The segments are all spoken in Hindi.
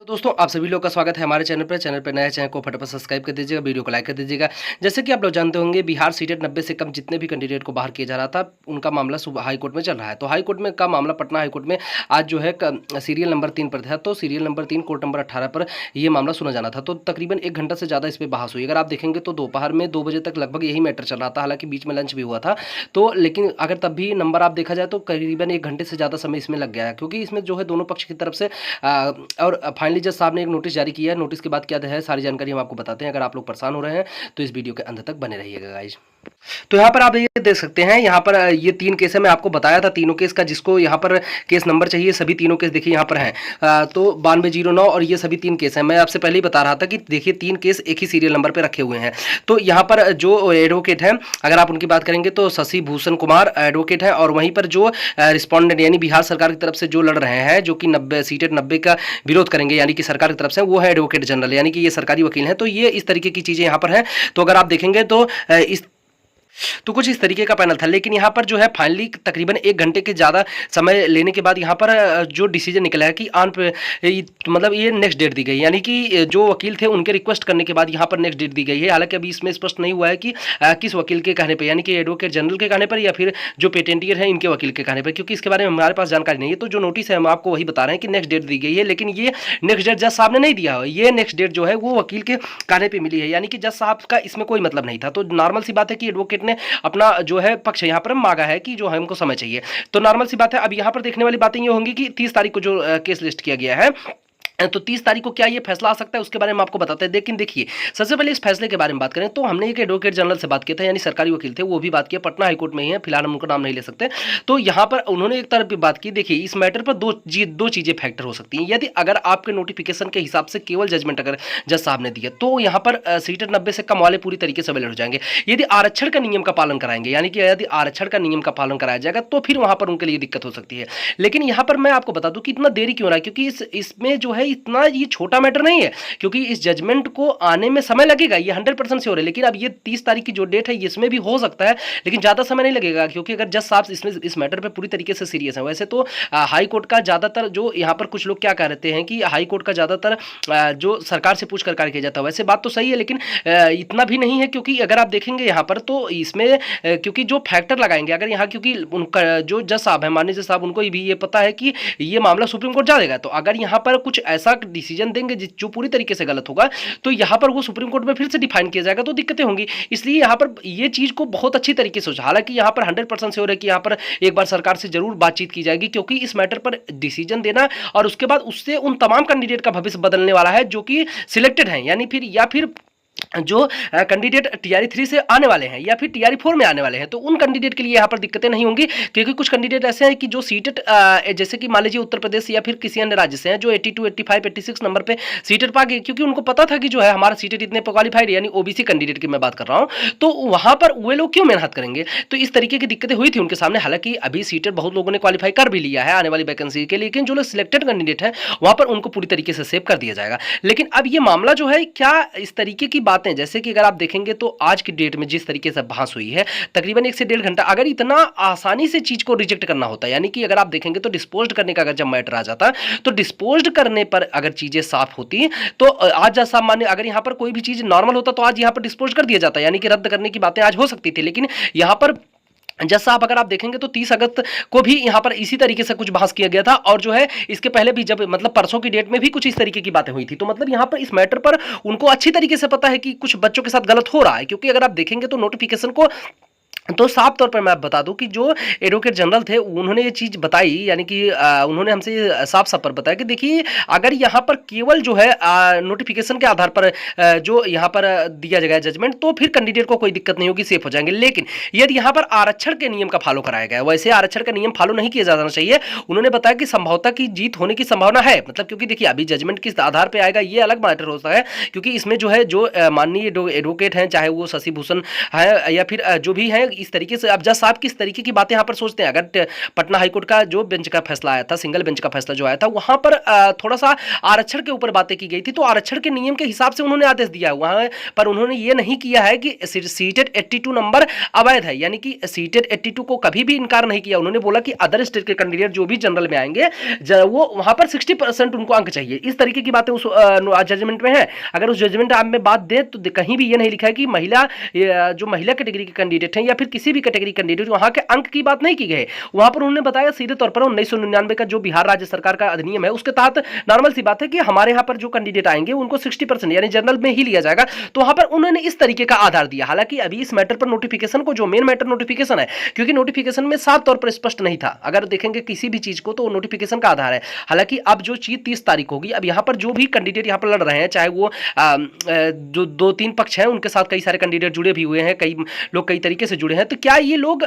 तो दोस्तों आप सभी लोग का स्वागत है हमारे चैनल पर नया चैनल को फटाफट सब्सक्राइब कर दीजिएगा, वीडियो को लाइक कर दीजिएगा। जैसे कि आप लोग जानते होंगे बिहार सीटेट 90 से कम जितने भी कैंडिडेट को बाहर किया जा रहा था उनका मामला सुबह हाई कोर्ट में चल रहा है। तो हाई कोर्ट में का मामला पटना हाई कोर्ट में आज जो है सीरियल नंबर 3 पर था। तो सीरियल नंबर 3 कोर्ट नंबर 18 पर यह मामला सुना जाना था। तो तकरीबन 1 घंटा से ज़्यादा इस पर बहस हुई। अगर आप देखेंगे तो दोपहर में 2 बजे तक लगभग यही मैटर चल रहा था, हालांकि बीच में लंच भी हुआ था। तो लेकिन अगर तब भी नंबर आप देखा जाए तो करीबन 1 घंटे से ज़्यादा समय इसमें लग गया है, क्योंकि इसमें जो है दोनों पक्ष की तरफ से और फाइनली जज साहब ने एक नोटिस जारी किया है। नोटिस के बाद क्या है सारी जानकारी हम आपको बताते हैं। अगर आप लोग परेशान हो रहे हैं तो इस वीडियो के अंत तक बने रहिएगा गाइज। तो यहाँ पर आप ये देख सकते हैं, यहाँ पर ये 3 केस है। मैं आपको बताया था तीनों केस का, जिसको यहाँ पर केस नंबर चाहिए सभी तीनों केस देखिए यहाँ पर हैं। तो 9209 और ये सभी 3 केस हैं। मैं आपसे पहले ही बता रहा था कि देखिए 3 केस एक ही सीरियल नंबर पे रखे हुए हैं। तो यहाँ पर जो एडवोकेट हैं, अगर आप उनकी बात करेंगे तो शशि भूषण कुमार एडवोकेट है, और वहीं पर जो रिस्पॉन्डेंट यानी बिहार सरकार की तरफ से जो लड़ रहे हैं, जो कि 90 सीटेट 90 का विरोध करेंगे यानी कि सरकार की तरफ से, वो है एडवोकेट जनरल, यानी कि ये सरकारी वकील हैं। तो ये इस तरीके की चीज़ें यहाँ पर हैं। तो अगर आप देखेंगे तो कुछ इस तरीके का पैनल था। लेकिन यहाँ पर जो है फाइनली तकरीबन 1 घंटे के ज़्यादा समय लेने के बाद यहाँ पर जो डिसीजन निकला है कि मतलब ये नेक्स्ट डेट दी गई, यानी कि जो वकील थे उनके रिक्वेस्ट करने के बाद यहाँ पर नेक्स्ट डेट दी गई है। हालांकि अभी इसमें स्पष्ट नहीं हुआ है कि किस वकील के कहने पर, यानी कि एडवोकेट जनरल के कहने पर या फिर जो पेटेंटियर है इनके वकील के कहने पर, क्योंकि इसके बारे में हमारे पास जानकारी नहीं है। तो जो नोटिस है हम आपको वही बता रहे हैं कि नेक्स्ट डेट दी गई है, लेकिन ये नेक्स्ट डेट जज साहब ने नहीं दिया है। ये नेक्स्ट डेट जो है वो वकील के कहने पर मिली है, यानी कि जज साहब का इसमें कोई मतलब नहीं था। तो नॉर्मल सी बात है कि एडवोकेट ने अपना जो है पक्ष यहाँ पर मांगा है कि जो हमको समय चाहिए। तो नॉर्मल सी बात है। अब यहाँ पर देखने वाली बातें ये होंगी कि 30 तारीख को जो केस लिस्ट किया गया है, तो 30 तारीख को क्या ये फैसला आ सकता है उसके बारे में आपको बताते हैं। लेकिन देखिए सबसे पहले इस फैसले के बारे में बात करें तो हमने एक एडवोकेट जनरल से बात किया था, यानी सरकारी वकील थे, वो भी बात किया, पटना हाईकोर्ट में ही है, फिलहाल हम उनका नाम नहीं ले सकते। तो यहाँ पर उन्होंने एक तरफ भी बात की। देखिए इस मैटर पर दो चीजें फैक्टर हो सकती हैं। यदि अगर आपके नोटिफिकेशन के हिसाब से केवल जजमेंट अगर जज साहब ने दिया तो यहाँ पर सीटेट 90 से कम वाले पूरी तरीके से अवेलेबल हो जाएंगे। यदि आरक्षण का नियम का पालन कराएंगे, यानी कि यदि आरक्षण का नियम का पालन कराया जाएगा तो फिर वहां पर उनके लिए दिक्कत हो सकती है। लेकिन यहाँ पर मैं आपको बता दूं कि इतना देरी क्यों रहा है, क्योंकि इसमें जो है इतना ये छोटा मैटर नहीं है, क्योंकि इस जजमेंट को आने में समय लगेगा, ये 100% श्योर है। लेकिन अब ये 30 तारीख की जो डेट है इसमें भी हो सकता है, लेकिन ज्यादा समय नहीं लगेगा, क्योंकि अगर जज साहब इसमें इस मैटर पे पूरी तरीके से सीरियस है। वैसे तो हाई कोर्ट का ज्यादातर जो यहाँ पर कुछ लोग क्या कह रहे हैं कि हाई कोर्ट का ज्यादातर जो सरकार से पूछ कर कार्य किया जाता है, वैसे बात तो सही है, लेकिन इतना भी नहीं है। क्योंकि अगर आप देखेंगे यहाँ पर तो इसमें क्योंकि जो फैक्टर लगाएंगे अगर यहाँ, क्योंकि उनका जो जज साहब है, माननीय जज साहब, उनको भी ये पता है कि ये मामला सुप्रीम कोर्ट जाएगा। तो अगर यहाँ पर कुछ ऐसा डिसीजन देंगे जो पूरी तरीके से गलत होगा तो यहां पर वो सुप्रीम कोर्ट में फिर से डिफाइन किया जाएगा, तो दिक्कतें होंगी। इसलिए यहां पर ये चीज को बहुत अच्छी तरीके से सोचा। हालांकि यहां पर 100% श्योर है कि यहां पर एक बार सरकार से जरूर बातचीत की जाएगी, क्योंकि इस मैटर पर डिसीजन देना और उसके बाद उससे उन तमाम कैंडिडेट का भविष्य बदलने वाला है जो कि सिलेक्टेड हैं, यानी फिर या फिर जो कैंडिडेट टीआरई 3 से आने वाले हैं या फिर टीआरई 4 में आने वाले हैं। तो उन कैंडिडेट के लिए यहाँ पर दिक्कतें नहीं होंगी, क्योंकि कुछ कैंडिडेट ऐसे हैं कि जो सीटेट जैसे कि मान लीजिए उत्तर प्रदेश या फिर किसी अन्य राज्य से हैं, जो 82, 85, 86 नंबर पे सीटेट पा गए, क्योंकि उनको पता था कि जो है हमारा सीटेट इतने क्वालिफाइड, यानी ओबीसी कैंडिडेट की मैं बात कर रहा हूँ, तो वहां पर वे लोग क्यों मेहनत करेंगे। तो इस तरीके की दिक्कतें हुई थी उनके सामने। हालांकि अभी सीटेट बहुत लोगों ने क्वालिफाई कर भी लिया है आने वाली वैकेंसी के, लेकिन जो लोग सिलेक्टेड कैंडिडेट है वहां पर उनको पूरी तरीके से सेव कर दिया जाएगा। लेकिन अब ये मामला जो है क्या इस तरीके की बातें, जैसे कि अगर आप देखेंगे तो आज की डेट में जिस तरीके से बहस हुई है तकरीबन 1 से 1.5 घंटा, अगर इतना आसानी से चीज को रिजेक्ट करना होता है, यानी कि अगर आप देखेंगे तो डिस्पोज्ड करने का अगर जब मैटर आ जाता तो डिस्पोज्ड करने पर अगर चीजें साफ होती तो आज जैसा मान्य, अगर यहां पर कोई भी चीज नॉर्मल होता तो आज यहां पर डिस्पोज कर दिया जाता, यानी कि रद्द करने की बातें आज हो सकती थी। लेकिन यहां पर जज साहब अगर आप देखेंगे तो 30 अगस्त को भी यहां पर इसी तरीके से कुछ बहस किया गया था, और जो है इसके पहले भी जब मतलब परसों की डेट में भी कुछ इस तरीके की बातें हुई थी। तो मतलब यहां पर इस मैटर पर उनको अच्छी तरीके से पता है कि कुछ बच्चों के साथ गलत हो रहा है, क्योंकि अगर आप देखेंगे तो नोटिफिकेशन को तो साफ तौर पर मैं बता दूं कि जो एडवोकेट जनरल थे उन्होंने ये चीज बताई, यानी कि उन्होंने हमसे साफ साफ पर बताया कि देखिए अगर यहाँ पर केवल जो है नोटिफिकेशन के आधार पर जो यहाँ पर दिया जाएगा जजमेंट, तो फिर कैंडिडेट को कोई दिक्कत नहीं होगी, सेफ हो जाएंगे। लेकिन यदि यहाँ पर आरक्षण के नियम का फॉलो कराया गया, वैसे आरक्षण का नियम फॉलो नहीं किया जाना चाहिए। उन्होंने बताया कि संभवतः की जीत होने की संभावना है, मतलब क्योंकि देखिए अभी जजमेंट किस आधार पर आएगा ये अलग मैटर होता है, क्योंकि इसमें जो है जो माननीय एडवोकेट हैं, चाहे वो शशि भूषण है या फिर जो भी है इस तरीके से, अब जज साहब किस तरीके की बातें यहाँ पर सोचते हैं। अगर पटना हाईकोर्ट का जो बेंच का फैसला आया था, सिंगल बेंच का फैसला जो आया था, वहां पर थोड़ा सा आरक्षण के ऊपर बातें की गई थी, तो आरक्षण के नियम के हिसाब से उन्होंने आदेश दिया है वहां पर। उन्होंने ये नहीं किया है कि सीटेड 82 नंबर अवैध है, यानी कि सीटेड 82 को कभी भी इनकार नहीं किया। उन्होंने बोला कि अदर स्टेट के कैंडिडेट जो भी जनरल में आएंगे वो वहां पर 60% उनको अंक चाहिए। इस तरीके की बातें उस जजमेंट में है। अगर उस जजमेंट आप में बात दे तो कहीं भी ये नहीं लिखा है कि महिला, जो महिला कैटेगरी के कैंडिडेट हैं या फिर किसी भी कैटेगरी कैंडिडेट, वहां के अंक की बात नहीं की गई है। वहां पर उन्होंने बताया सीधे तौर पर 1999 का जो बिहार राज्य सरकार का अधिनियम है उसके तहत नॉर्मल सी बात है कि हमारे यहाँ पर जो कैंडिडेट आएंगे उनको 60% यानी जनरल में ही लिया जाएगा। तो वहां पर उन्होंने इस तरीके का आधार दिया। हालांकि अभी इस मैटर पर नोटिफिकेशन को, जो मेन मैटर नोटिफिकेशन है, क्योंकि नोटिफिकेशन में साफ तौर पर स्पष्ट नहीं था, अगर देखेंगे किसी भी चीज को तो नोटिफिकेशन का आधार है। हालांकि अब जो चीज 30 तारीख होगी, अब यहाँ पर जो भी कैंडिडेट यहाँ पर लड़ रहे हैं, चाहे वो जो 2-3 पक्ष हैं, उनके साथ कई सारे कैंडिडेट जुड़े भी हुए हैं, कई लोग कई तरीके से जुड़े हैं, तो क्या ये लोग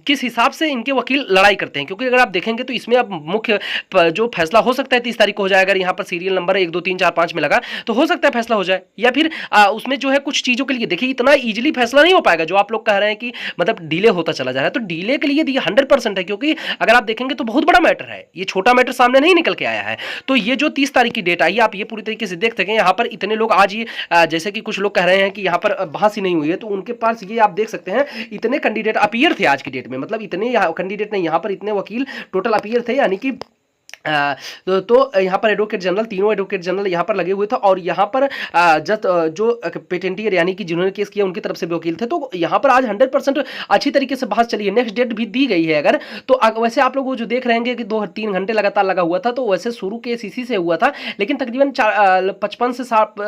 किस हिसाब से इनके वकील लड़ाई करते हैं? क्योंकि अगर आप देखेंगे तो इसमें अब मुख्य जो फैसला हो सकता है 30 तारीख को हो जाए। अगर यहाँ पर सीरियल नंबर 1 2 3 4 5 में लगा तो हो सकता है फैसला हो जाए, या फिर उसमें जो है कुछ चीजों के लिए देखिए इतना इजीली फैसला नहीं हो पाएगा। जो आप लोग कह रहे हैं कि मतलब डिले होता चला जा रहा है, तो डिले के लिए 100% है, क्योंकि अगर आप देखेंगे तो बहुत बड़ा मैटर है, ये छोटा मैटर सामने नहीं निकल के आया है। तो ये जो 30 तारीख की डेट आई, आप ये पूरी तरीके से देख सकें। यहाँ पर इतने लोग आज ये जैसे कि कुछ लोग कह रहे हैं कि यहाँ पर बहस ही नहीं हुई है, तो उनके पास ये आप देख सकते हैं इतने कैंडिडेट अपीयर थे आज की डेट में, मतलब इतने कैंडिडेट नहीं, यहाँ पर इतने वकील टोटल अपीयर थे, यानी कि तो यहाँ पर एडवोकेट जनरल, तीनों एडवोकेट जनरल यहाँ पर लगे हुए थे। और यहाँ पर जस्ट जो पेटेंटियर यानी कि जिन्होंने केस किया उनकी तरफ से भी वकील थे। तो यहाँ पर आज 100% अच्छी तरीके से बहस चली है। नेक्स्ट डेट भी दी गई है अगर तो वैसे आप लोग जो देख रहे हैं कि 2-3 घंटे लगातार लगा हुआ था, तो वैसे शुरू केस इसी से हुआ था, लेकिन तकरीबन 55 से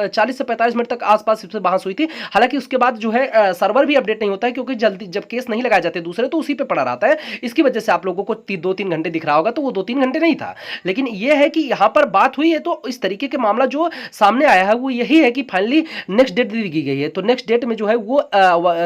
40 से 45 मिनट तक आसपास इससे बहस हुई थी। हालांकि उसके बाद जो है सर्वर भी अपडेट नहीं होता है, क्योंकि जल्दी जब केस नहीं लगाए जाते दूसरे तो उसी पे पड़ा रहता है। इसकी वजह से आप लोगों को 2-3 घंटे दिख रहा होगा, तो वो 2-3 घंटे नहीं था। लेकिन यह है कि यहां पर बात हुई है, तो इस तरीके के मामला जो सामने आया है वो यही है कि फाइनली नेक्स्ट डेट दी गई है। तो नेक्स्ट डेट में जो है वो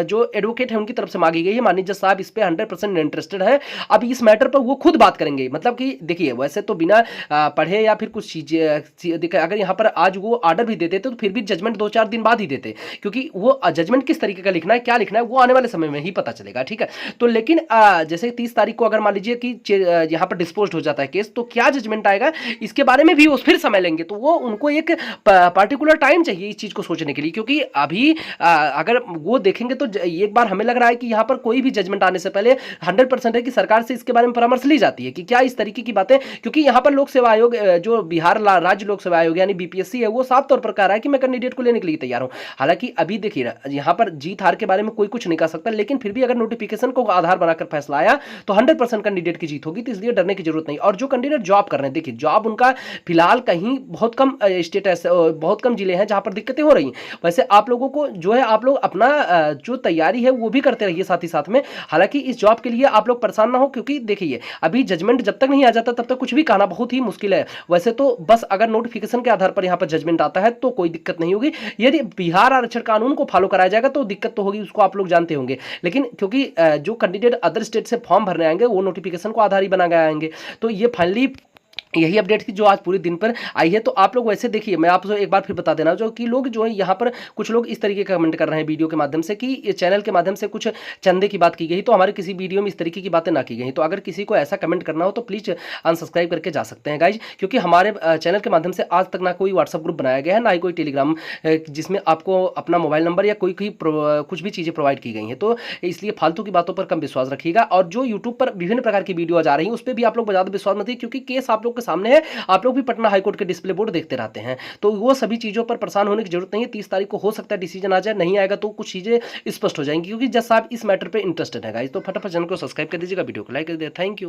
जो एडवोकेट है उनकी तरफ से मांगी गई है। माननीय जज साहब इस पे 100% इंटरेस्टेड है। अब इस मैटर पर वो खुद बात करेंगे, मतलब कि देखिए वैसे तो बिना पढ़े या फिर कुछ चीजें, अगर यहां पर आज वो ऑर्डर भी देते तो फिर भी जजमेंट 2-4 दिन बाद ही देते, क्योंकि वो जजमेंट किस तरीके का लिखना है, क्या लिखना है, वो आने वाले समय में ही पता चलेगा। ठीक है, तो लेकिन जैसे 30 तारीख को अगर मान लीजिए कि यहां पर डिस्पोज हो जाता है केस, तो क्या जजमेंट आएगा इसके बारे में भी वो फिर समय लेंगे। तो वो उनको एक पार्टिकुलर टाइम चाहिए इस चीज को सोचने के लिए, क्योंकि अभी अगर वो देखेंगे तो एक बार हमें लग रहा है कि यहाँ पर कोई भी जजमेंट आने से पहले 100% है कि सरकार से इसके बारे में परामर्श ली जाती है कि क्या इस तरीके की बातें, क्योंकि यहाँ पर लोक सेवा आयोग, जो बिहार राज्य लोक सेवा आयोग यानी बीपीएससी है, वो साफ तौर पर कह रहा है कि मैं कैंडिडेट को लेने के लिए तैयार हूं। हालांकि अभी देखिए यहाँ पर जीत हार के बारे में कोई कुछ नहीं कह सकता, लेकिन फिर भी अगर नोटिफिकेशन को आधार बनाकर फैसला आया तो 100% कैंडिडेट की जीत होगी, तो इसलिए डरने की जरूरत नहीं। और जो कैंडिडेट जॉब कर रहे हैं, देखिए जॉब उनका फिलहाल कहीं बहुत कम स्टेट ऐसे बहुत कम जिले हैं जहां पर दिक्कतें हो रही हैं। वैसे आप लोगों को जो है आप लोग अपना जो तैयारी है वो भी करते रहिए साथ ही साथ में। हालांकि इस जॉब के लिए आप लोग परेशान ना हो, क्योंकि देखिए अभी जजमेंट जब तक नहीं आ जाता तब तक कुछ भी कहना बहुत ही मुश्किल है। वैसे तो बस अगर नोटिफिकेशन के आधार पर यहाँ पर जजमेंट आता है तो कोई दिक्कत नहीं होगी। यदि बिहार आरक्षण कानून को फॉलो कराया जाएगा तो दिक्कत तो होगी, उसको आप लोग जानते होंगे। लेकिन क्योंकि जो कैंडिडेट अदर स्टेट से फॉर्म भरने आएंगे वो नोटिफिकेशन को आधार ही बना के आएंगे, तो ये फाइनली यही अपडेट थी जो आज पूरे दिन पर आई है। तो आप लोग वैसे देखिए, मैं आपको एक बार फिर बता देना जो कि लोग जो है यहाँ पर कुछ लोग इस तरीके का कमेंट कर रहे हैं वीडियो के माध्यम से कि चैनल के माध्यम से कुछ चंदे की बात की गई, तो हमारे किसी वीडियो में इस तरीके की बातें ना की गई। तो अगर किसी को ऐसा कमेंट करना हो तो प्लीज़ अनसब्सक्राइब करके जा सकते हैं गाइज, क्योंकि हमारे चैनल के माध्यम से आज तक ना कोई व्हाट्सअप ग्रुप बनाया गया है, ना ही कोई टेलीग्राम जिसमें आपको अपना मोबाइल नंबर या कोई कुछ भी चीज़ें प्रोवाइड की गई हैं। तो इसलिए फालतू की बातों पर कम विश्वास रखिएगा। और जो यूट्यूब पर विभिन्न प्रकार की वीडियो आ जा रही हैं उस पर भी आप लोग ज़्यादा विश्वास मत, क्योंकि केस आप लोग के सामने है, आप लोग भी पटना हाईकोर्ट के डिस्प्ले बोर्ड देखते रहते हैं, तो वो सभी चीजों पर परेशान होने की जरूरत नहीं है। 30 तारीख को हो सकता है डिसीजन आ जाए, नहीं आएगा तो कुछ चीजें स्पष्ट हो जाएंगी, क्योंकि जज साहब इस मैटर पे इंटरेस्टेड है गाइस। तो फटाफट चैनल को सब्सक्राइब कर दीजिएगा, वीडियो को लाइक कर दीजिएगा। Thank you.